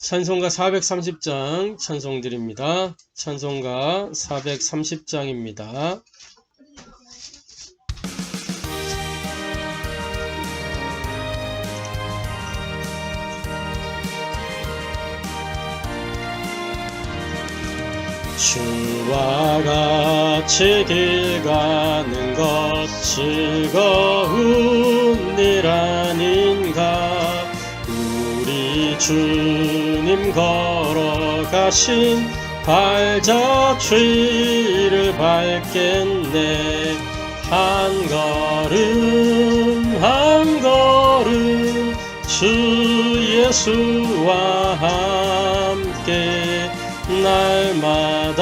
찬송가 430장 찬송드립니다. 찬송가 430장입니다. 주와 같이 길 가는 것 즐거운 일 아닌가. 우리 주님 걸어가신 발자취를 밟겠네. 한 걸음 한 걸음 주 예수와 함께 날마다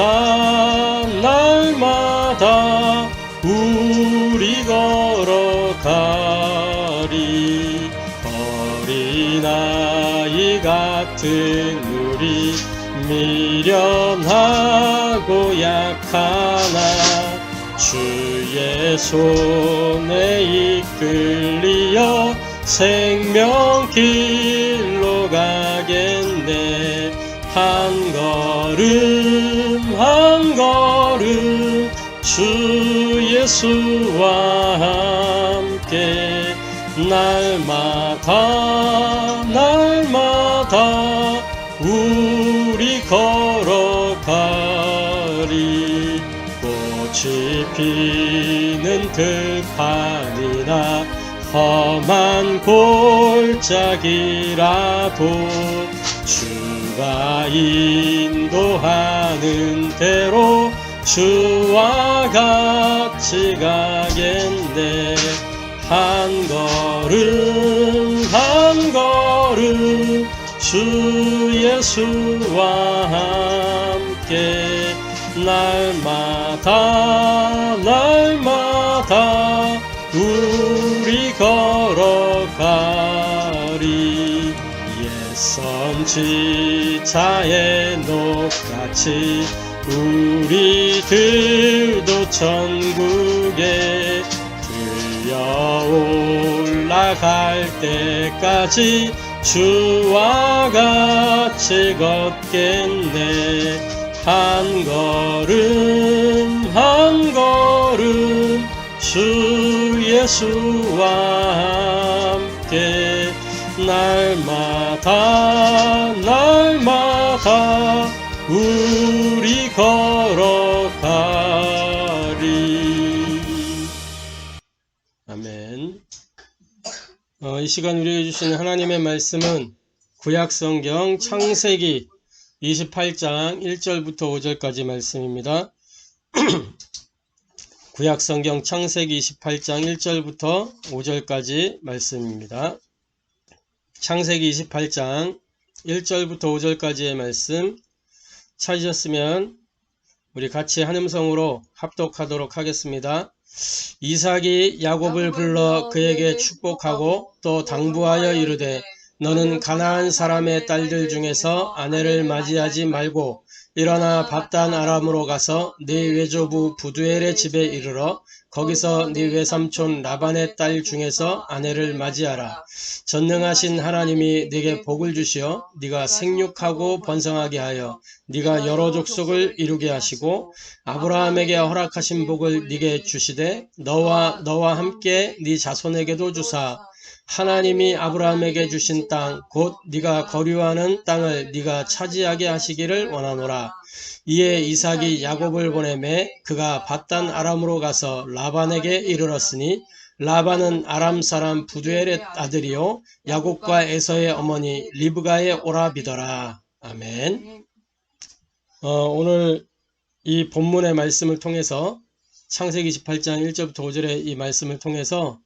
우리 걸어가리. 어린아이 같은 우리 미련하고 약하나 주의 손에 이끌리어 생명길로 가겠네. 한 걸음 한 걸음 주 예수와 함께 날마다 우리 걸어가리. 꽃이 피는 들판이나 험한 골짜기라도 주가 인도하는 대로 주와 같이 가겠네. 한 걸음 한 걸음 주 예수와 함께 날마다 우리 걸어가리. 선지자의 녹같이 우리들도 천국에 들려 올라갈 때까지 주와 같이 걷겠네. 한 걸음 한 걸음 주 예수와 함께 날마다 우리 걸어가리. 아멘. 이 시간 우리에게 주시는 하나님의 말씀은 구약성경 창세기 28장 1절부터 5절까지 말씀입니다. 구약성경 창세기 28장 1절부터 5절까지 말씀입니다. 창세기 28장 1절부터 5절까지의 말씀 찾으셨으면 우리 같이 한 음성으로 합독하도록 하겠습니다. 이삭이 야곱을 불러 그에게 축복하고 또 당부하여 이르되 너는 가나안 사람의 딸들 중에서 아내를 맞이하지 말고 일어나 밧단 아람으로 가서 네 외조부 부두엘의 집에 이르러 거기서 네 외삼촌 라반의 딸 중에서 아내를 맞이하라. 전능하신 하나님이 네게 복을 주시어 네가 생육하고 번성하게 하여 네가 여러 족속을 이루게 하시고 아브라함에게 허락하신 복을 네게 주시되 너와 함께 네 자손에게도 주사 하나님이 아브라함에게 주신 땅 곧 네가 거류하는 땅을 네가 차지하게 하시기를 원하노라. 이에 이삭이 야곱을 보내매 그가 밧단 아람으로 가서 라반에게 이르렀으니 라반은 아람 사람 부두엘의 아들이요 야곱과 에서의 어머니 리브가의 오라비더라. 아멘. 오늘 이 본문의 말씀을 통해서 창세기 28장 1절부터 5절의 이 말씀을 통해서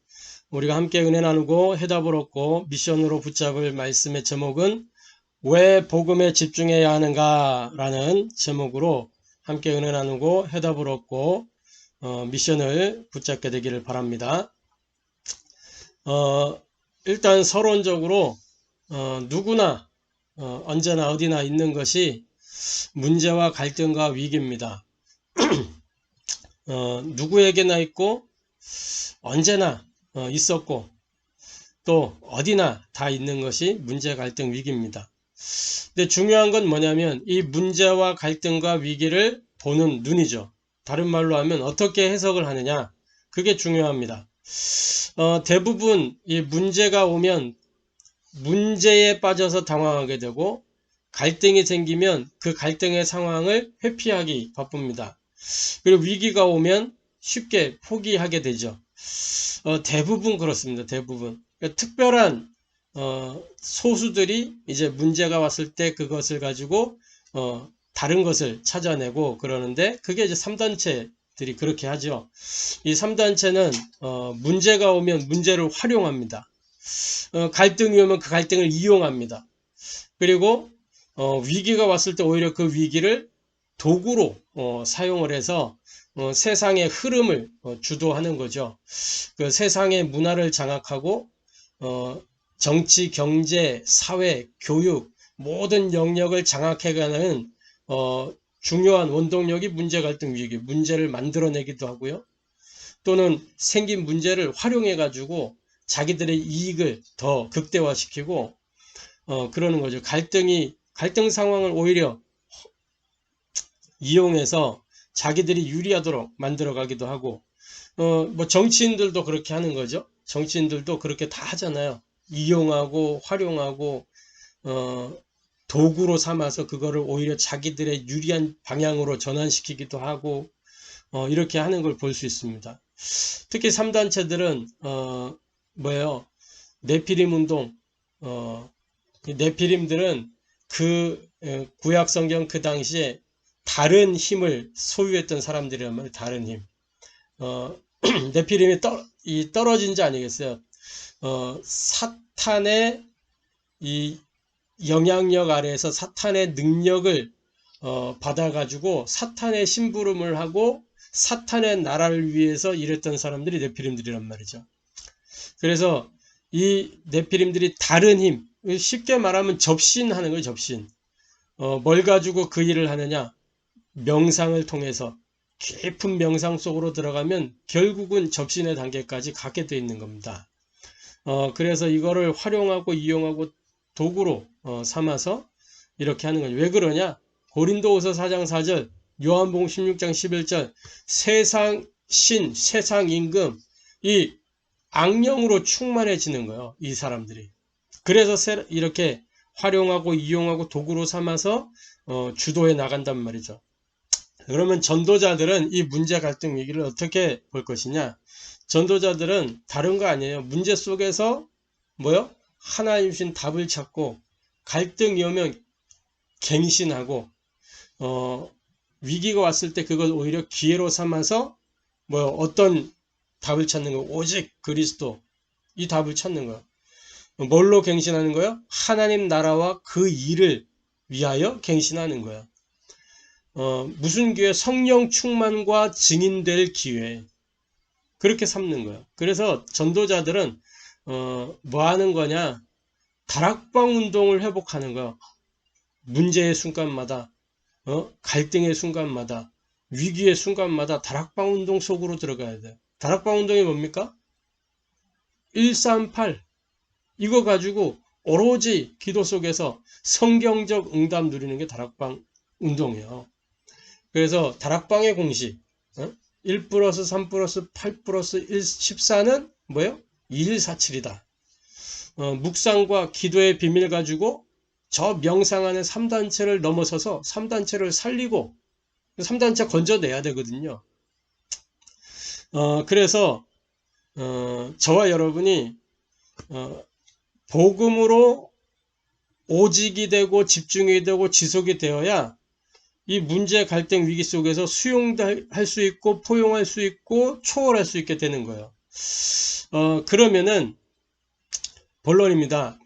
우리가 함께 은혜 나누고 해답을 얻고 미션으로 붙잡을 말씀의 제목은 왜 복음에 집중해야 하는가 라는 제목으로 함께 은혜 나누고 해답을 얻고 미션을 붙잡게 되기를 바랍니다. 일단 서론적으로 누구나 언제나 어디나 있는 것이 문제와 갈등과 위기입니다. 누구에게나 있고 언제나 있었고 또 어디나 다 있는 것이 문제, 갈등, 위기입니다. 근데 중요한 건 뭐냐면 이 문제와 갈등과 위기를 보는 눈이죠. 다른 말로 하면 어떻게 해석을 하느냐, 그게 중요합니다. 대부분 이 문제가 오면 문제에 빠져서 당황하게 되고, 갈등이 생기면 그 갈등의 상황을 회피하기 바쁩니다. 그리고 위기가 오면 쉽게 포기하게 되죠. 대부분 그렇습니다. 대부분. 그러니까 특별한 소수들이 이제 문제가 왔을 때 그것을 가지고 다른 것을 찾아내고 그러는데, 그게 이제 3단체들이 그렇게 하죠. 이 3단체는 문제가 오면 문제를 활용합니다. 갈등이 오면 그 갈등을 이용합니다. 그리고 위기가 왔을 때 오히려 그 위기를 도구로 사용을 해서 세상의 흐름을 주도하는 거죠. 그 세상의 문화를 장악하고 정치, 경제, 사회, 교육 모든 영역을 장악해가는 중요한 원동력이 문제, 갈등, 위기, 문제를 만들어내기도 하고요. 또는 생긴 문제를 활용해 가지고 자기들의 이익을 더 극대화시키고 그러는 거죠. 갈등 상황을 오히려 이용해서 자기들이 유리하도록 만들어 가기도 하고, 뭐 정치인들도 그렇게 하는 거죠. 정치인들도 그렇게 다 하잖아요. 이용하고 활용하고 도구로 삼아서 그거를 오히려 자기들의 유리한 방향으로 전환시키기도 하고 이렇게 하는 걸 볼 수 있습니다. 특히 3단체들은 뭐예요? 네피림 운동, 네피림들은 그 구약 성경 그 당시에 다른 힘을 소유했던 사람들이란 말이에요. 다른 힘. 네피림이 떨어진 자 아니겠어요? 사탄의 이 영향력 아래에서 사탄의 능력을 받아가지고 사탄의 심부름을 하고 사탄의 나라를 위해서 일했던 사람들이 네피림들이란 말이죠. 그래서 이 네피림들이 다른 힘, 쉽게 말하면 접신하는 거예요. 접신. 뭘 가지고 그 일을 하느냐? 명상을 통해서 깊은 명상 속으로 들어가면 결국은 접신의 단계까지 가게 돼 있는 겁니다. 그래서 이거를 활용하고 이용하고 도구로 삼아서 이렇게 하는 거죠. 왜 그러냐? 고린도후서 4장 4절, 요한복음 16장 11절, 세상 신, 세상 임금, 이 악령으로 충만해지는 거예요. 이 사람들이. 그래서 이렇게 활용하고 이용하고 도구로 삼아서 주도해 나간단 말이죠. 그러면 전도자들은 이 문제, 갈등, 위기를 어떻게 볼 것이냐? 전도자들은 다른 거 아니에요. 문제 속에서 뭐요? 하나님 주신 답을 찾고, 갈등이 오면 갱신하고, 위기가 왔을 때 그걸 오히려 기회로 삼아서 어떤 답을 찾는 거, 오직 그리스도, 이 답을 찾는 거예요. 뭘로 갱신하는 거예요? 하나님 나라와 그 일을 위하여 갱신하는 거예요. 무슨 기회? 성령 충만과 증인될 기회. 그렇게 삼는 거예요. 그래서 전도자들은 뭐 하는 거냐? 다락방 운동을 회복하는 거예요. 문제의 순간마다, 갈등의 순간마다, 위기의 순간마다 다락방 운동 속으로 들어가야 돼요. 다락방 운동이 뭡니까? 138. 이거 가지고 오로지 기도 속에서 성경적 응답 누리는 게 다락방 운동이에요. 그래서 다락방의 공식, 1 플러스 3 플러스 8 플러스 1, 14는 뭐예요? 2147이다. 묵상과 기도의 비밀 가지고 저 명상하는 3단체를 넘어서서 3단체를 살리고 3단체 건져내야 되거든요. 그래서 저와 여러분이 복음으로 오직이 되고 집중이 되고 지속이 되어야 이 문제, 갈등, 위기 속에서 수용할 수 있고 포용할 수 있고 초월할 수 있게 되는 거예요. 그러면은 본론입니다.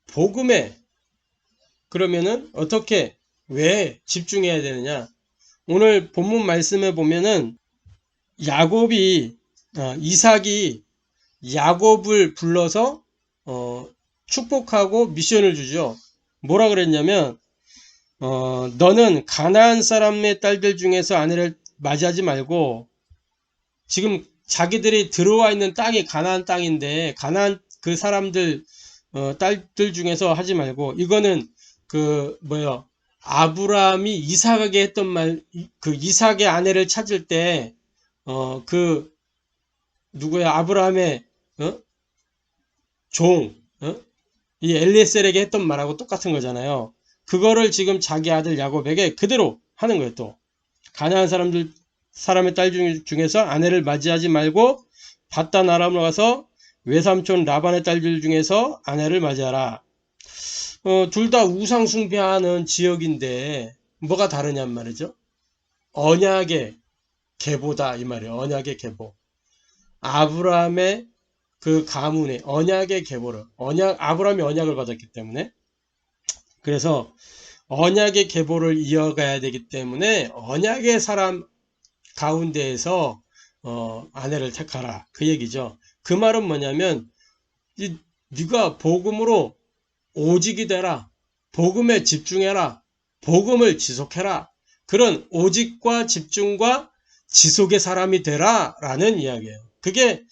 복음에 그러면은 어떻게 왜 집중해야 되느냐? 오늘 본문 말씀에 보면은 이삭이 야곱을 불러서 축복하고 미션을 주죠. 뭐라 그랬냐면 너는 가나안 사람의 딸들 중에서 아내를 맞이하지 말고, 지금 자기들이 들어와 있는 땅이 가나안 땅인데 가나안 그 사람들 딸들 중에서 하지 말고, 이거는 아브라함이 이삭에게 했던 말, 그 이삭의 아내를 찾을 때 누구야, 아브라함의 종, 이 엘리에셀에게 했던 말하고 똑같은 거잖아요. 그거를 지금 자기 아들 야곱에게 그대로 하는 거예요. 또 가나안 사람의 딸 중에서 아내를 맞이하지 말고 바단 아람으로 가서 외삼촌 라반의 딸들 중에서 아내를 맞이하라. 둘 다 우상 숭배하는 지역인데 뭐가 다르냔 말이죠. 언약의 계보다 이 말이에요. 언약의 계보. 아브라함의 그 가문의 언약의 계보를, 아브라함이 언약을 받았기 때문에, 그래서 언약의 계보를 이어가야 되기 때문에 언약의 사람 가운데에서 아내를 택하라, 그 얘기죠. 그 말은 뭐냐면 네가 복음으로 오직이 되라, 복음에 집중해라, 복음을 지속해라, 그런 오직과 집중과 지속의 사람이 되라 라는 이야기예요. 그게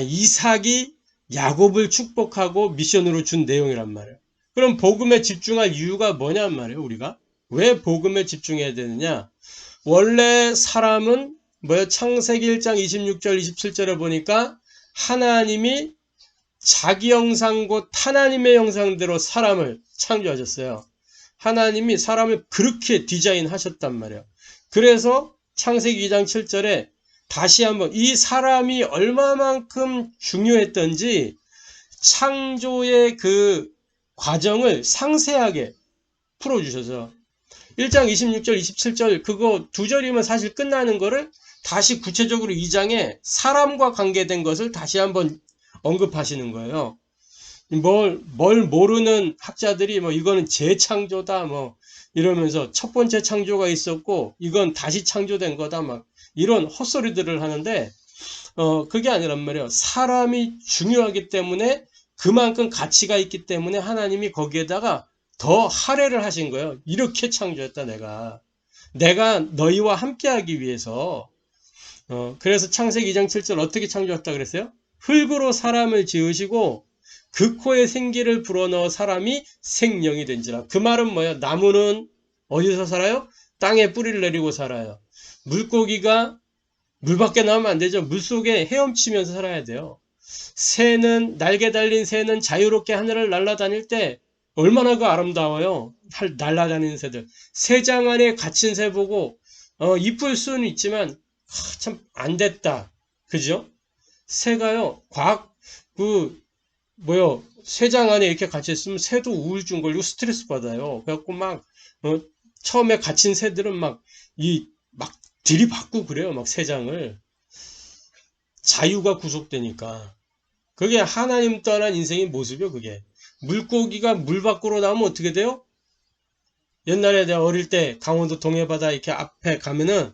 이삭이 야곱을 축복하고 미션으로 준 내용이란 말이에요. 그럼 복음에 집중할 이유가 뭐냔 말이에요. 우리가 왜 복음에 집중해야 되느냐? 원래 사람은 창세기 1장 26절 27절에 보니까 하나님이 자기 형상 곧 하나님의 형상대로 사람을 창조하셨어요. 하나님이 사람을 그렇게 디자인하셨단 말이에요. 그래서 창세기 2장 7절에 다시 한번 이 사람이 얼마만큼 중요했던지 창조의 그 과정을 상세하게 풀어주셔서 1장 26절 27절 그거 두 절이면 사실 끝나는 거를 다시 구체적으로 2장에 사람과 관계된 것을 다시 한번 언급하시는 거예요. 뭘 모르는 학자들이 이거는 재창조다 이러면서 첫 번째 창조가 있었고 이건 다시 창조된 거다 이런 헛소리들을 하는데 그게 아니란 말이에요. 사람이 중요하기 때문에 그만큼 가치가 있기 때문에 하나님이 거기에다가 더 할애를 하신 거예요. 이렇게 창조했다 내가 너희와 함께하기 위해서. 그래서 창세기 2장 7절 어떻게 창조했다 그랬어요? 흙으로 사람을 지으시고 그 코에 생기를 불어넣어 사람이 생명이 된지라. 그 말은 뭐예요? 나무는 어디서 살아요? 땅에 뿌리를 내리고 살아요. 물고기가 물 밖에 나오면 안 되죠. 물속에 헤엄치면서 살아야 돼요. 날개 달린 새는 자유롭게 하늘을 날아다닐 때 얼마나 아름다워요. 날아다니는 새들. 새장 안에 갇힌 새 보고 이쁠 수는 있지만 참 안 됐다. 그죠? 새가요. 새장 안에 이렇게 갇혀있으면 새도 우울증 걸리고 스트레스 받아요. 그래갖고 처음에 갇힌 새들은 들이받고 그래요. 새장을. 자유가 구속되니까. 그게 하나님 떠난 인생의 모습이요, 그게. 물고기가 물 밖으로 나오면 어떻게 돼요? 옛날에 내가 어릴 때 강원도 동해바다 이렇게 앞에 가면은,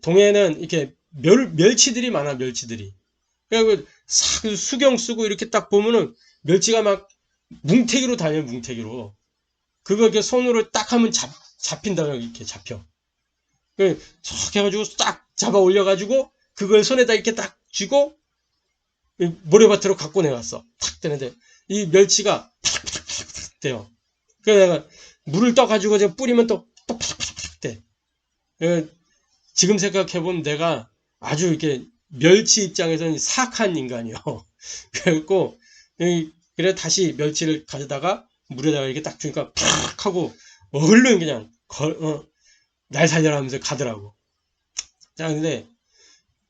동해는 이렇게 멸치들이 많아, 멸치들이. 그래서 수경 쓰고 이렇게 딱 보면은 멸치가 뭉태기로 다녀요, 뭉태기로. 그거 이렇게 손으로 딱 하면 잡힌다고 이렇게 잡혀. 척 해가지고 딱 잡아 올려가지고 그걸 손에다 이렇게 딱 쥐고 모래밭으로 갖고 내왔어. 탁 되는데 이 멸치가 탁탁탁탁 돼요. 그래서 내가 물을 떠가지고 제가 뿌리면 또 팍팍팍 돼. 지금 생각해보면 내가 아주 이렇게 멸치 입장에서는 사악한 인간이요. 그래갖고 그래 다시 멸치를 가져다가 물에다가 이렇게 딱 주니까 팍 하고 얼른 그냥 날 살려라 하면서 가더라고. 자, 근데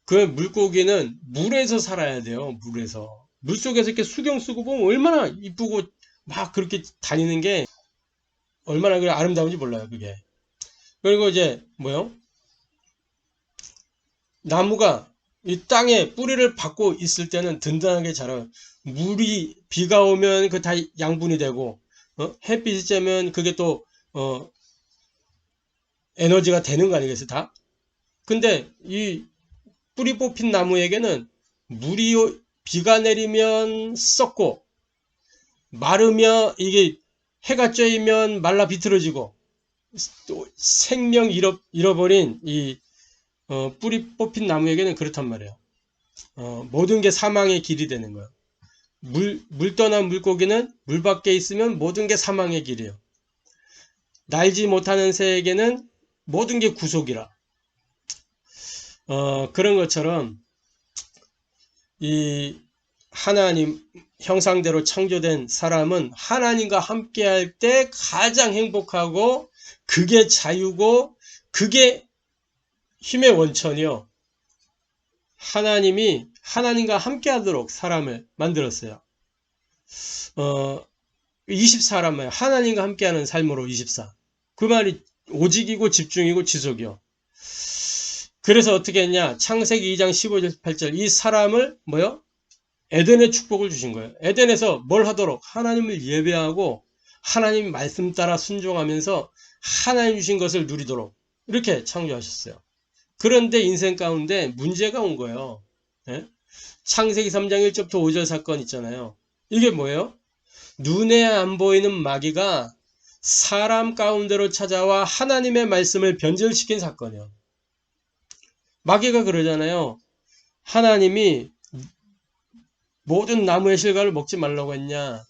그 물고기는 물에서 살아야 돼요. 물에서. 물속에서 이렇게 수경 쓰고 보면 얼마나 이쁘고 그렇게 다니는 게 얼마나 아름다운지 몰라요, 그게. 그리고 이제 나무가 이 땅에 뿌리를 받고 있을 때는 든든하게 자라요. 비가 오면 그 다 양분이 되고 햇빛이 쬐면 그게 또 에너지가 되는 거 아니겠어요, 다? 근데 이 뿌리 뽑힌 나무에게는 비가 내리면 썩고 마르면 이게 해가 쬐이면 말라 비틀어지고 또 생명 잃어버린 이 뿌리 뽑힌 나무에게는 그렇단 말이에요. 모든 게 사망의 길이 되는 거예요. 물 떠난 물고기는 물 밖에 있으면 모든 게 사망의 길이에요. 날지 못하는 새에게는 모든 게 구속이라. 그런 것처럼 이 하나님 형상대로 창조된 사람은 하나님과 함께 할 때 가장 행복하고 그게 자유고 그게 힘의 원천이요. 하나님이 하나님과 함께 하도록 사람을 만들었어요. 24란 하나님과 함께하는 삶으로 24. 그 말이 오직이고 집중이고 지속이요. 그래서 어떻게 했냐? 창세기 2장 15절 18절 이 사람을 뭐요? 에덴의 축복을 주신 거예요. 에덴에서 뭘 하도록? 하나님을 예배하고 하나님 말씀 따라 순종하면서 하나님 주신 것을 누리도록 이렇게 창조하셨어요. 그런데 인생 가운데 문제가 온 거예요. 예? 창세기 3장 1절부터 5절 사건 있잖아요. 이게 뭐예요? 눈에 안 보이는 마귀가 사람 가운데로 찾아와 하나님의 말씀을 변절시킨 사건이에요. 마귀가 그러잖아요. 하나님이 모든 나무의 실과를 먹지 말라고 했냐?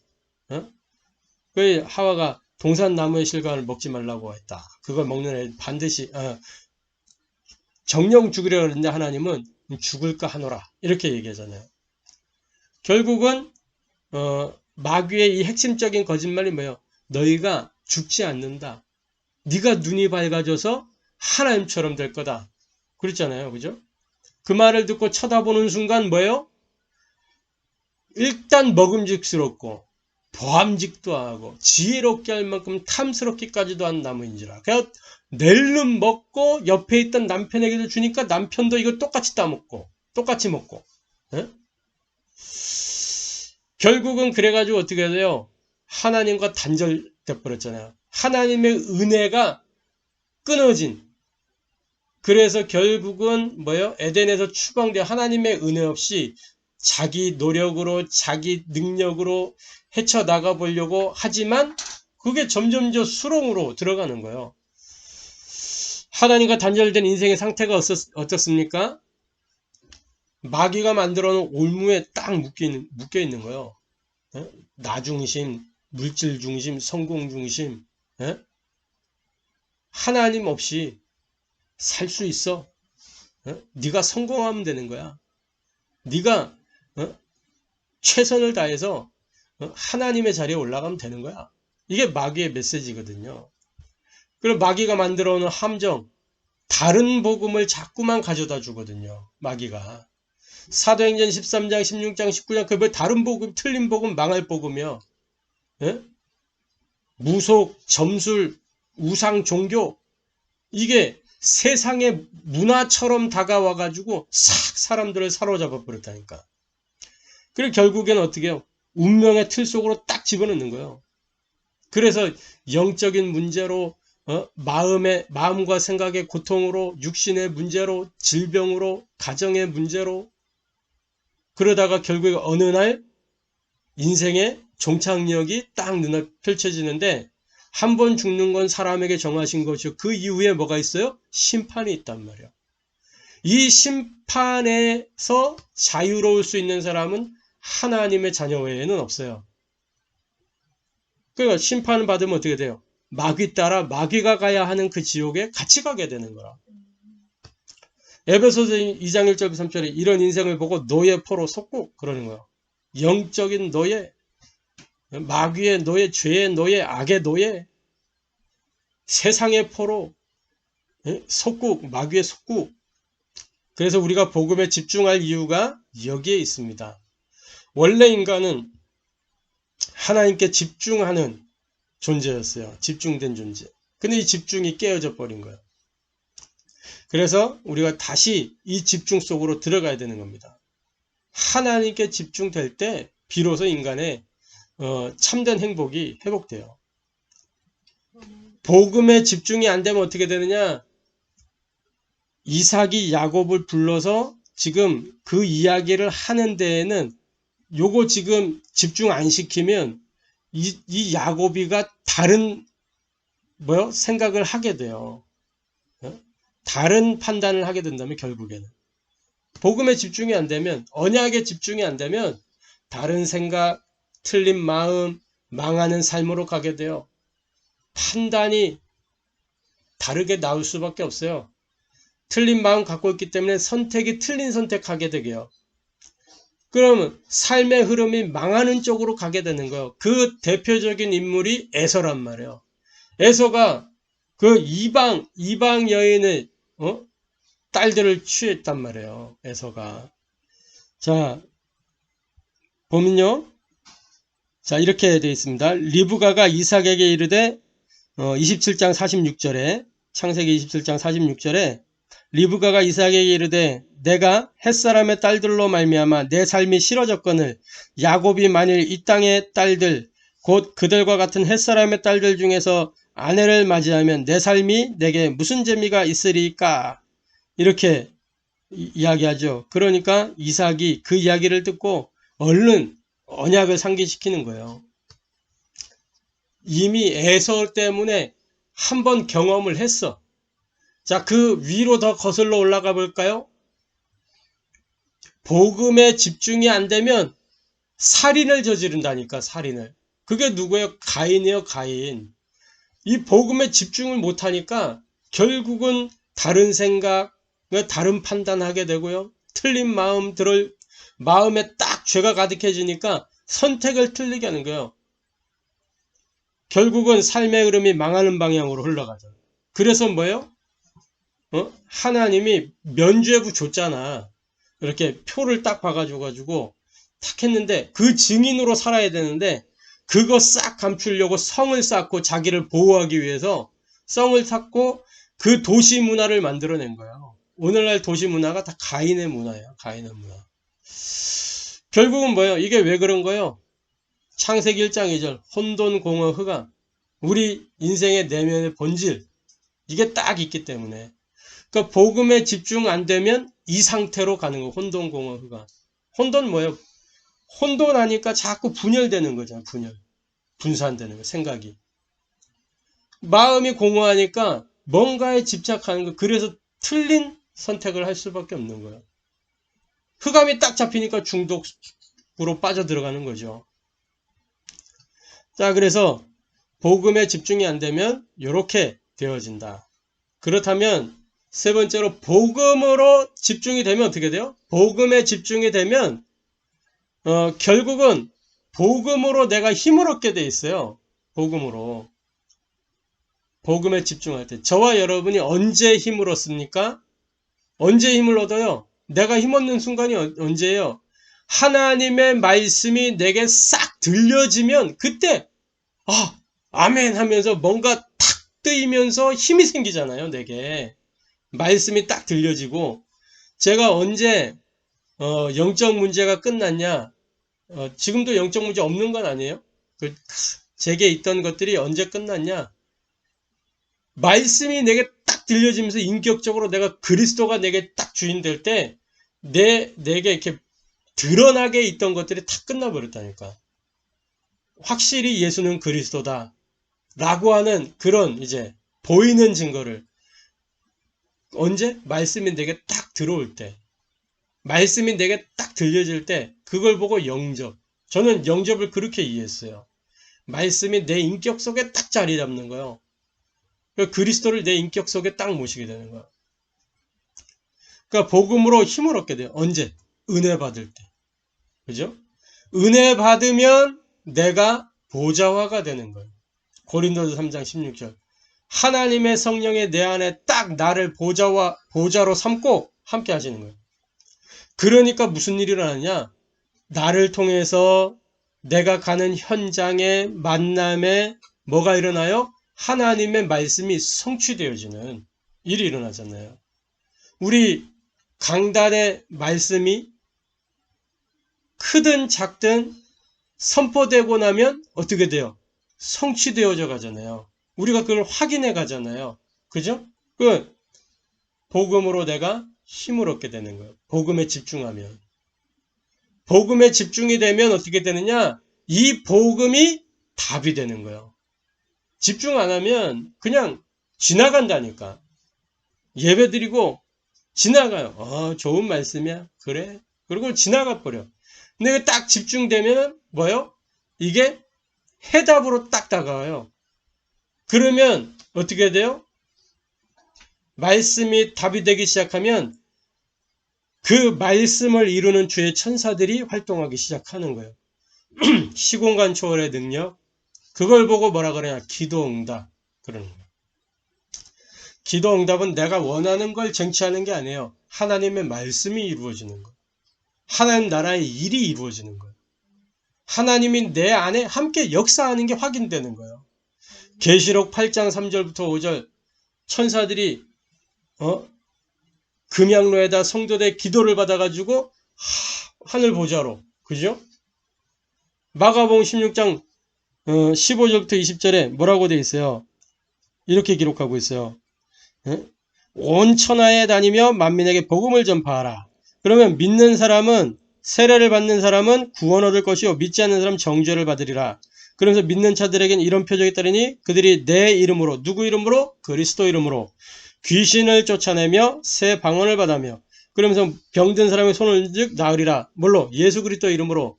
왜 하와가 동산나무의 실과를 먹지 말라고 했다. 그걸 먹는 애 반드시 정령 죽으려고 했는데 하나님은 죽을까 하노라 이렇게 얘기하잖아요. 결국은 마귀의 이 핵심적인 거짓말이 뭐예요? 너희가 죽지 않는다. 네가 눈이 밝아져서 하나님처럼 될 거다. 그랬잖아요. 그죠? 그 말을 듣고 쳐다보는 순간 뭐예요? 일단 먹음직스럽고 보암직도 하고 지혜롭게 할 만큼 탐스럽기까지도 한 나무인지라. 그래서 낼름 먹고 옆에 있던 남편에게도 주니까 남편도 이거 똑같이 따먹고 똑같이 먹고. 에? 결국은 그래가지고 어떻게 돼요? 하나님과 단절돼 버렸잖아요. 하나님의 은혜가 끊어진. 그래서 결국은 뭐예요? 에덴에서 추방된 하나님의 은혜 없이 자기 노력으로 자기 능력으로 헤쳐나가 보려고 하지만 그게 점점 수렁으로 들어가는 거예요. 하나님과 단절된 인생의 상태가 어떻습니까? 마귀가 만들어 놓은 올무에 딱 묶여 있는 거예요. 나 중심, 물질 중심, 성공 중심. 하나님 없이 살 수 있어. 네가 성공하면 되는 거야. 네가 최선을 다해서 하나님의 자리에 올라가면 되는 거야. 이게 마귀의 메시지거든요. 그리고 마귀가 만들어 놓은 함정, 다른 복음을 자꾸만 가져다 주거든요. 마귀가. 사도행전 13장, 16장, 19장 그 다른 복음, 틀린 복음, 망할 복음이요. 무속, 점술, 우상, 종교 이게 세상의 문화처럼 다가와가지고 싹 사람들을 사로잡아 버렸다니까. 그리고 결국에는 어떻게 해요? 운명의 틀 속으로 딱 집어넣는 거예요. 그래서 영적인 문제로 마음과 생각의 고통으로 육신의 문제로 질병으로 가정의 문제로 그러다가 결국에 어느 날 인생의 종착역이 딱 눈앞에 펼쳐지는데 한 번 죽는 건 사람에게 정하신 것이고 그 이후에 뭐가 있어요? 심판이 있단 말이에요. 이 심판에서 자유로울 수 있는 사람은 하나님의 자녀 외에는 없어요. 그러니까 심판을 받으면 어떻게 돼요? 마귀 따라 마귀가 가야 하는 그 지옥에 같이 가게 되는 거라. 에베소서 2장 1절 3절에 이런 인생을 보고 노예 포로 속고 그러는 거예요. 영적인 노예, 마귀의 노예, 죄의 노예, 악의 노예, 세상의 포로 속국, 마귀의 속국. 그래서 우리가 복음에 집중할 이유가 여기에 있습니다. 원래 인간은 하나님께 집중하는 존재였어요. 집중된 존재. 근데 이 집중이 깨어져 버린 거예요. 그래서 우리가 다시 이 집중 속으로 들어가야 되는 겁니다. 하나님께 집중될 때 비로소 인간의 참된 행복이 회복돼요. 복음에 집중이 안 되면 어떻게 되느냐? 이삭이 야곱을 불러서 지금 그 이야기를 하는 데에는 요거 지금 집중 안 시키면 이 야곱이가 다른 생각을 하게 돼요. 다른 판단을 하게 된다면 결국에는 복음에 집중이 안 되면 언약에 집중이 안 되면 다른 생각, 틀린 마음, 망하는 삶으로 가게 돼요. 판단이 다르게 나올 수밖에 없어요. 틀린 마음 갖고 있기 때문에 선택이 틀린 선택하게 되게요. 그러면 삶의 흐름이 망하는 쪽으로 가게 되는 거예요. 그 대표적인 인물이 에서란 말이에요. 에서가 그 이방 여인의 딸들을 취했단 말이에요. 에서가. 자, 보면요. 자, 이렇게 되어 있습니다. 리브가가 이삭에게 이르되 27장 46절에 창세기 27장 46절에 리브가가 이삭에게 이르되 내가 햇사람의 딸들로 말미암아 내 삶이 싫어졌거늘 야곱이 만일 이 땅의 딸들 곧 그들과 같은 햇사람의 딸들 중에서 아내를 맞이하면 내 삶이 내게 무슨 재미가 있으리까? 이렇게 이야기하죠. 그러니까 이삭이 그 이야기를 듣고 얼른 언약을 상기시키는 거예요. 이미 에서 때문에 한번 경험을 했어. 자, 그 위로 더 거슬러 올라가 볼까요? 복음에 집중이 안 되면 살인을 저지른다니까, 살인을. 그게 누구예요? 가인이에요, 가인. 이 복음에 집중을 못하니까 결국은 다른 생각, 다른 판단하게 되고요. 틀린 마음에 딱 죄가 가득해지니까 선택을 틀리게 하는 거예요. 결국은 삶의 흐름이 망하는 방향으로 흘러가죠. 그래서 뭐예요? 하나님이 면죄부 줬잖아. 이렇게 표를 딱 박아줘가지고 탁 했는데 그 증인으로 살아야 되는데 그거 싹 감추려고 성을 쌓고 자기를 보호하기 위해서 성을 쌓고 그 도시 문화를 만들어낸 거예요. 오늘날 도시 문화가 다 가인의 문화예요. 가인의 문화. 결국은 뭐예요? 이게 왜 그런 거예요? 창세기 1장 2절 혼돈 공허 흑암. 우리 인생의 내면의 본질. 이게 딱 있기 때문에. 그러니까 복음에 집중 안 되면 이 상태로 가는 거. 혼돈 공허 흑암. 혼돈 뭐예요? 혼돈하니까 자꾸 분열되는 거잖아요. 분산되는 거. 생각이. 마음이 공허하니까 뭔가에 집착하는 거. 그래서 틀린 선택을 할 수밖에 없는 거예요. 흑암이 딱 잡히니까 중독으로 빠져들어가는 거죠. 자, 그래서 복음에 집중이 안 되면 이렇게 되어진다. 그렇다면 세 번째로 복음으로 집중이 되면 어떻게 돼요? 복음에 집중이 되면 결국은 복음으로 내가 힘을 얻게 돼 있어요. 복음으로. 복음에 집중할 때. 저와 여러분이 언제 힘을 얻습니까? 언제 힘을 얻어요? 내가 힘 얻는 순간이 언제예요? 하나님의 말씀이 내게 싹 들려지면 그때 아멘 하면서 뭔가 탁 뜨이면서 힘이 생기잖아요. 내게. 말씀이 딱 들려지고 제가 언제 영적 문제가 끝났냐? 지금도 영적 문제 없는 건 아니에요. 제게 있던 것들이 언제 끝났냐? 말씀이 내게 딱 들려지면서 인격적으로 내가 그리스도가 내게 딱 주인 될 때 내게 이렇게 드러나게 있던 것들이 다 끝나버렸다니까. 확실히 예수는 그리스도다 라고 하는 그런 이제 보이는 증거를 언제? 말씀이 내게 딱 들어올 때, 말씀이 내게 딱 들려질 때 그걸 보고 영접. 저는 영접을 그렇게 이해했어요. 말씀이 내 인격 속에 딱 자리 잡는 거예요. 그리스도를 내 인격 속에 딱 모시게 되는 거예요. 그러니까 복음으로 힘을 얻게 돼요. 언제? 은혜 받을 때. 그죠? 은혜 받으면 내가 보좌화가 되는 거예요. 고린도서 3장 16절. 하나님의 성령이 내 안에 딱 나를 보좌로 삼고 함께 하시는 거예요. 그러니까 무슨 일이 일어나냐? 나를 통해서 내가 가는 현장의 만남에 뭐가 일어나요? 하나님의 말씀이 성취되어지는 일이 일어나잖아요. 우리 강단의 말씀이 크든 작든 선포되고 나면 어떻게 돼요? 성취되어져 가잖아요. 우리가 그걸 확인해 가잖아요. 그죠? 복음으로 내가 힘을 얻게 되는 거예요. 복음에 집중하면. 복음에 집중이 되면 어떻게 되느냐? 이 복음이 답이 되는 거예요. 집중 안 하면 그냥 지나간다니까. 예배 드리고 지나가요. 좋은 말씀이야. 그래. 그리고 지나가 버려. 근데 이게 딱 집중되면 뭐예요? 이게 해답으로 딱 다가와요. 그러면 어떻게 돼요? 말씀이 답이 되기 시작하면 그 말씀을 이루는 주의 천사들이 활동하기 시작하는 거예요. 시공간 초월의 능력. 그걸 보고 뭐라 그러냐? 기도응답. 그러는 거예요. 기도응답은 내가 원하는 걸 쟁취하는 게 아니에요. 하나님의 말씀이 이루어지는 거예요. 하나님 나라의 일이 이루어지는 거예요. 하나님이 내 안에 함께 역사하는 게 확인되는 거예요. 계시록 8장 3절부터 5절 천사들이 금양로에다 성도들의 기도를 받아가지고 하늘 보좌로, 그죠? 마가복음 16장 15절부터 20절에 뭐라고 되어 있어요? 이렇게 기록하고 있어요. 온 천하에 다니며 만민에게 복음을 전파하라. 그러면 믿는 사람은, 세례를 받는 사람은 구원 얻을 것이요 믿지 않는 사람은 정죄를 받으리라. 그러면서 믿는 자들에게는 이런 표적이 따르니 그들이 내 이름으로, 누구 이름으로? 그리스도 이름으로 귀신을 쫓아내며 새 방언을 받으며, 그러면서 병든 사람의 손을 즉 나으리라. 뭘로? 예수 그리스도 이름으로.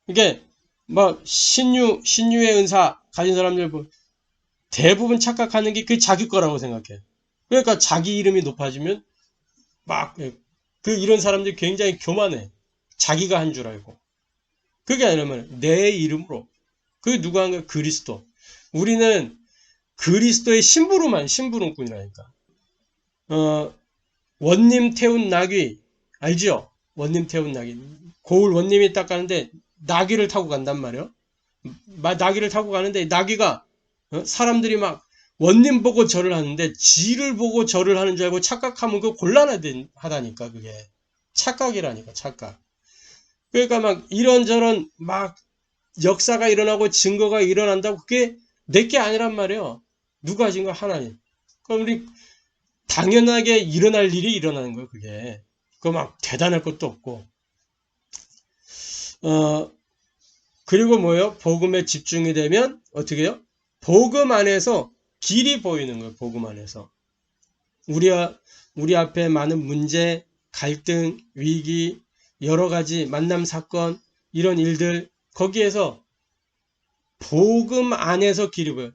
이게 뭐 신유의 은사 가진 사람들 대부분 착각하는 게 그게 자기 거라고 생각해. 그러니까 자기 이름이 높아지면 막 이런 사람들이 굉장히 교만해. 자기가 한 줄 알고. 그게 아니라면 내 이름으로. 그게 누가 한 거야? 그리스도. 우리는 그리스도의 심부름꾼이라니까. 원님 태운 나귀 알죠? 원님 태운 나귀. 고을 원님이 딱 가는데 나귀를 타고 간단 말이에요. 나귀를 타고 가는데 나귀가 사람들이 막 원님 보고 절을 하는데 지를 보고 절을 하는 줄 알고 착각하면 그 곤란하다니까. 그게 착각이라니까. 착각. 그러니까 막 이런저런 막 역사가 일어나고 증거가 일어난다고 그게 내게 아니란 말이에요. 누가 하신 거? 하나님. 그럼 우리 당연하게 일어날 일이 일어나는 거예요. 그게. 그거 막 대단할 것도 없고. 그리고 뭐예요? 복음에 집중이 되면 어떻게 해요? 복음 안에서 길이 보이는 거예요. 복음 안에서. 우리 앞에 많은 문제, 갈등, 위기, 여러 가지 만남 사건, 이런 일들, 거기에서 복음 안에서 길이 보여요.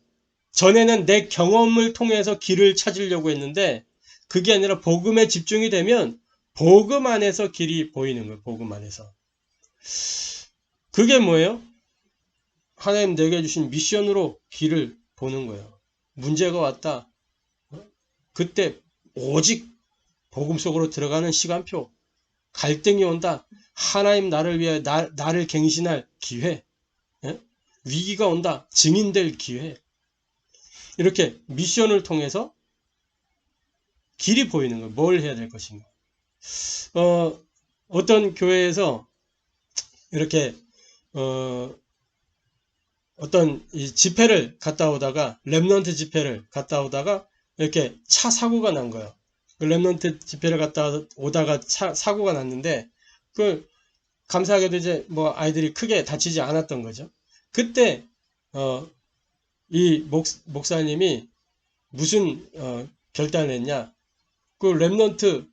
전에는 내 경험을 통해서 길을 찾으려고 했는데 그게 아니라 복음에 집중이 되면 복음 안에서 길이 보이는 거예요. 복음 안에서. 그게 뭐예요? 하나님 내게 주신 미션으로 길을 보는 거예요. 문제가 왔다. 그때 오직 복음 속으로 들어가는 시간표. 갈등이 온다. 하나님 나를 위해 나를 갱신할 기회. 위기가 온다. 증인될 기회. 이렇게 미션을 통해서 길이 보이는 거예요. 뭘 해야 될 것인가. 어떤 교회에서 이렇게 어떤 이 집회를 갔다 오다가 렘넌트 집회를 갔다 오다가 이렇게 차 사고가 난 거예요. 그 렘넌트 집회를 갔다 오다가 사고가 났는데 그 감사하게도 이제 뭐 아이들이 크게 다치지 않았던 거죠. 그때 이 목사님이 무슨 결단을 했냐? 그 렘넌트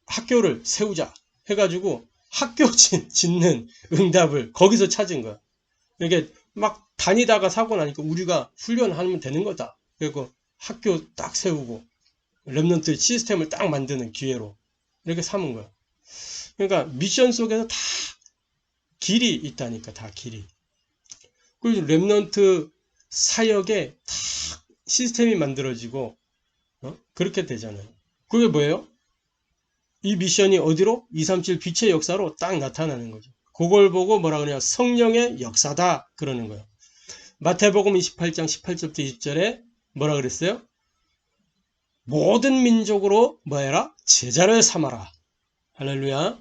학교를 세우자 해가지고 학교 짓는 응답을 거기서 찾은 거야. 이게 막 다니다가 사고 나니까 우리가 훈련하면 되는 거다. 그리고 학교 딱 세우고 렘넌트 시스템을 딱 만드는 기회로 이렇게 삼은 거야. 그러니까 미션 속에서 다 길이 있다니까. 다 길이. 그리고 렘넌트 사역에 다 시스템이 만들어지고 그렇게 되잖아요. 그게 뭐예요? 이 미션이 어디로? 237 빛의 역사로 딱 나타나는 거죠. 그걸 보고 뭐라 그러냐? 성령의 역사다 그러는 거예요. 마태복음 28장 18절부터 20절에 뭐라 그랬어요? 모든 민족으로 뭐해라? 제자를 삼아라. 할렐루야.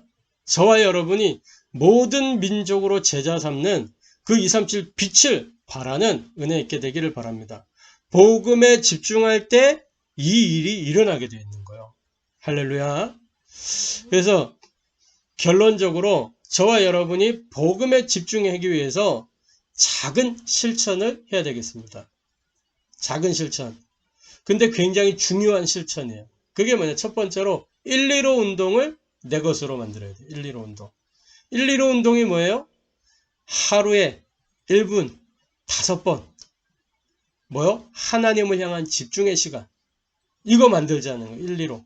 저와 여러분이 모든 민족으로 제자 삼는 그 237 빛을 바라는 은혜 있게 되기를 바랍니다. 복음에 집중할 때 이 일이 일어나게 되어 있는 거예요. 할렐루야. 그래서 결론적으로 저와 여러분이 복음에 집중하기 위해서 작은 실천을 해야 되겠습니다. 작은 실천. 근데 굉장히 중요한 실천이에요. 그게 뭐냐? 첫 번째로 1, 2로 운동을 내 것으로 만들어야 돼. 115 운동. 115 운동이 뭐예요? 하루에 1분 5번. 뭐요? 하나님을 향한 집중의 시간. 이거 만들자는 거예요. 115.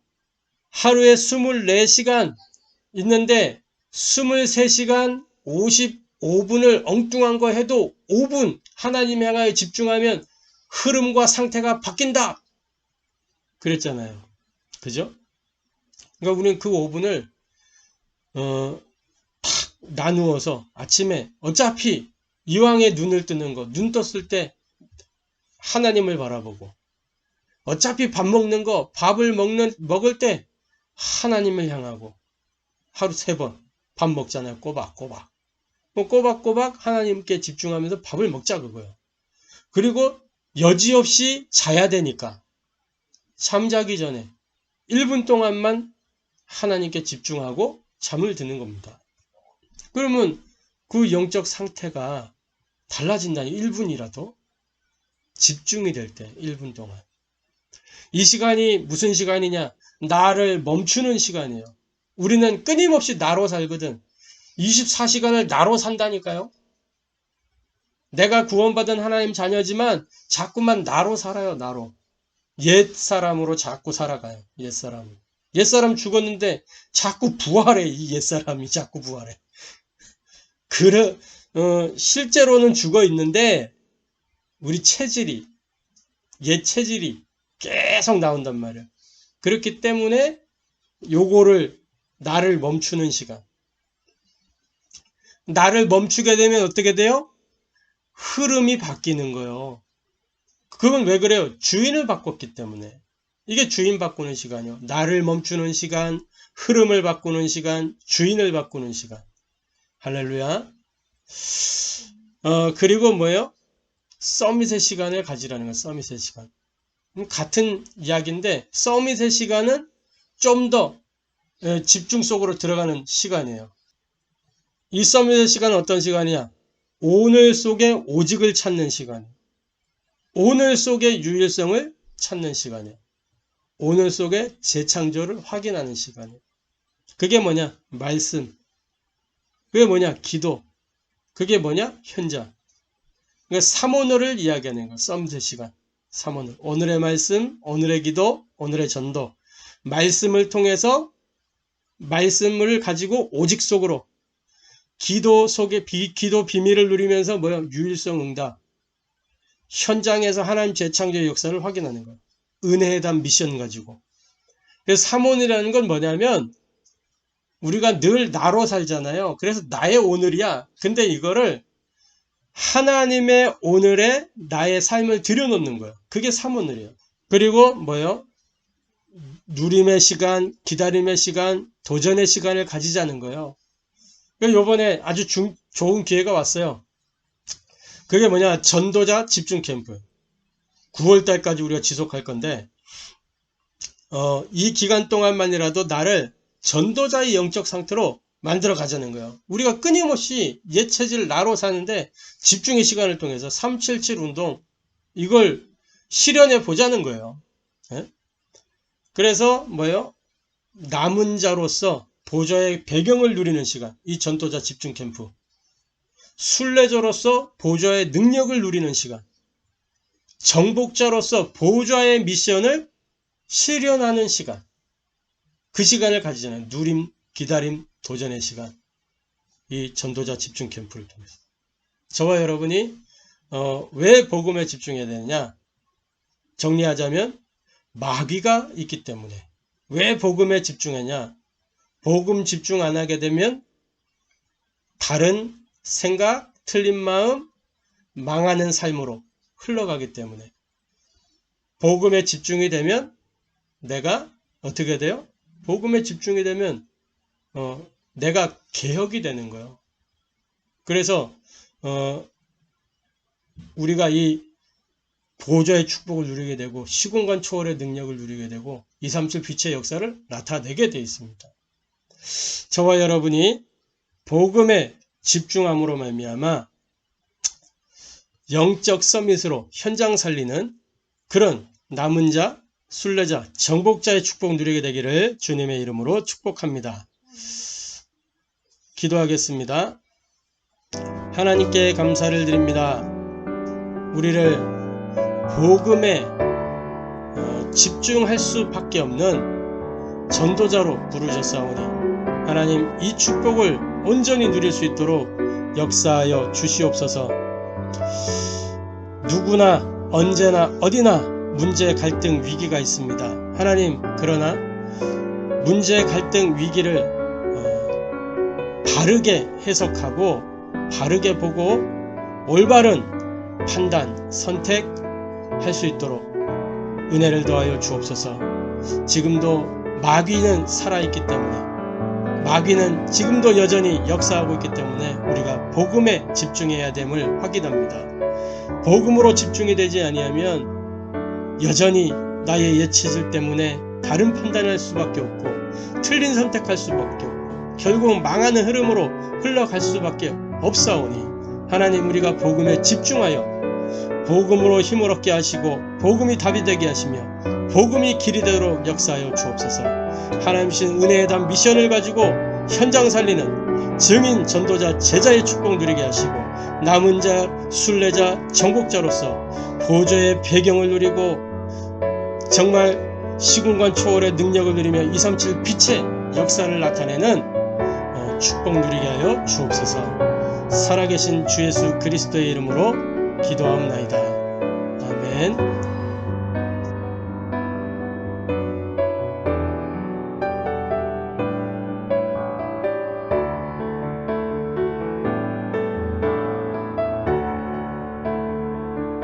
하루에 24시간 있는데 23시간 55분을 엉뚱한 거 해도 5분 하나님 향하여 집중하면 흐름과 상태가 바뀐다. 그랬잖아요. 그죠? 그러니까 우리는 그 5분을 탁 나누어서 아침에 어차피 이왕에 눈을 뜨는 거, 눈 떴을 때 하나님을 바라보고 어차피 밥 먹는 거, 밥을 먹을 때 하나님을 향하고 하루 3번 밥 먹잖아요. 꼬박꼬박. 꼬박꼬박 하나님께 집중하면서 밥을 먹자 그거예요. 그리고 여지없이 자야 되니까 잠자기 전에 1분 동안만 하나님께 집중하고 잠을 드는 겁니다. 그러면 그 영적 상태가 달라진다니 1분이라도 집중이 될 때 1분 동안. 이 시간이 무슨 시간이냐? 나를 멈추는 시간이에요. 우리는 끊임없이 나로 살거든. 24시간을 나로 산다니까요. 내가 구원받은 하나님 자녀지만 자꾸만 나로 살아요. 나로. 옛사람으로 자꾸 살아가요. 옛사람. 옛사람 죽었는데 자꾸 부활해. 이 옛사람이 자꾸 부활해. 실제로는 죽어 있는데 우리 체질이, 옛 체질이 계속 나온단 말이에요. 그렇기 때문에 요거를 나를 멈추는 시간. 나를 멈추게 되면 어떻게 돼요? 흐름이 바뀌는 거예요. 그건 왜 그래요? 주인을 바꿨기 때문에. 이게 주인 바꾸는 시간이요. 나를 멈추는 시간, 흐름을 바꾸는 시간, 주인을 바꾸는 시간. 할렐루야. 그리고 뭐예요? 서밋의 시간을 가지라는 거예요. 서밋의 시간. 같은 이야기인데 서밋의 시간은 좀 더 집중 속으로 들어가는 시간이에요. 이 서밋의 시간은 어떤 시간이냐? 오늘 속에 오직을 찾는 시간. 오늘 속의 유일성을 찾는 시간이에요. 오늘 속의 재창조를 확인하는 시간이에요. 그게 뭐냐? 말씀. 그게 뭐냐? 기도. 그게 뭐냐? 현장. 그러니까 삼오늘을 이야기하는 거예요. 서밋의 시간. 삼오늘. 오늘의 말씀, 오늘의 기도, 오늘의 전도. 말씀을 통해서 말씀을 가지고 오직 속으로 기도 속에 기도 비밀을 누리면서 뭐야? 유일성 응답. 현장에서 하나님 재창조의 역사를 확인하는 거예요. 은혜에 대한 미션 가지고. 그래서 삼오늘이라는 건 뭐냐면 우리가 늘 나로 살잖아요. 그래서 나의 오늘이야. 근데 이거를 하나님의 오늘에 나의 삶을 들여놓는 거예요. 그게 삼오늘이에요. 그리고 뭐예요? 누림의 시간, 기다림의 시간, 도전의 시간을 가지자는 거예요. 이번에 아주 좋은 기회가 왔어요. 그게 뭐냐? 전도자 집중 캠프. 9월달까지 우리가 지속할 건데 이 기간 동안만이라도 나를 전도자의 영적 상태로 만들어 가자는 거예요. 우리가 끊임없이 옛 체질 나로 사는데 집중의 시간을 통해서 377 운동 이걸 실현해 보자는 거예요. 네? 그래서 뭐예요? 남은 자로서 보좌의 배경을 누리는 시간. 이 전도자 집중 캠프. 순례자로서 보좌의 능력을 누리는 시간. 정복자로서 보좌의 미션을 실현하는 시간. 그 시간을 가지잖아요. 누림, 기다림, 도전의 시간. 이 전도자 집중 캠프를 통해서. 저와 여러분이 왜 복음에 집중해야 되느냐? 정리하자면 마귀가 있기 때문에. 왜 복음에 집중하냐? 복음 집중 안 하게 되면 다른 생각, 틀린 마음, 망하는 삶으로 흘러가기 때문에. 복음에 집중이 되면 내가 어떻게 돼요? 복음에 집중이 되면 내가 개혁이 되는 거예요. 그래서 우리가 이 보좌의 축복을 누리게 되고 시공간 초월의 능력을 누리게 되고 237 빛의 역사를 나타내게 되어 있습니다. 저와 여러분이 복음에 집중함으로 말미암아 영적 서밋으로 현장 살리는 그런 남은 자, 순례자, 정복자의 축복 누리게 되기를 주님의 이름으로 축복합니다. 기도하겠습니다. 하나님께 감사를 드립니다. 우리를 복음에 집중할 수밖에 없는 전도자로 부르셨사오니 하나님, 이 축복을 온전히 누릴 수 있도록 역사하여 주시옵소서. 누구나 언제나 어디나 문제, 갈등, 위기가 있습니다. 하나님, 그러나 문제, 갈등, 위기를 바르게 해석하고 바르게 보고 올바른 판단, 선택할 수 있도록 은혜를 더하여 주옵소서. 지금도 마귀는 살아있기 때문에, 마귀는 지금도 여전히 역사하고 있기 때문에 우리가 복음에 집중해야 됨을 확인합니다. 복음으로 집중이 되지 아니하면 여전히 나의 예치질 때문에 다른 판단할 수밖에 없고 틀린 선택할 수밖에 없고 결국 망하는 흐름으로 흘러갈 수밖에 없사오니 하나님, 우리가 복음에 집중하여 복음으로 힘을 얻게 하시고 복음이 답이 되게 하시며 복음이 길이 되도록 역사하여 주옵소서. 하나님신 은혜에 대한 미션을 가지고 현장 살리는 증인, 전도자, 제자의 축복 누리게 하시고 남은 자, 순례자, 정복자로서 보좌의 배경을 누리고 정말 시공간 초월의 능력을 누리며 237 빛의 역사를 나타내는 축복 누리게 하여 주옵소서. 살아계신 주 예수 그리스도의 이름으로 기도하옵나이다. 아멘.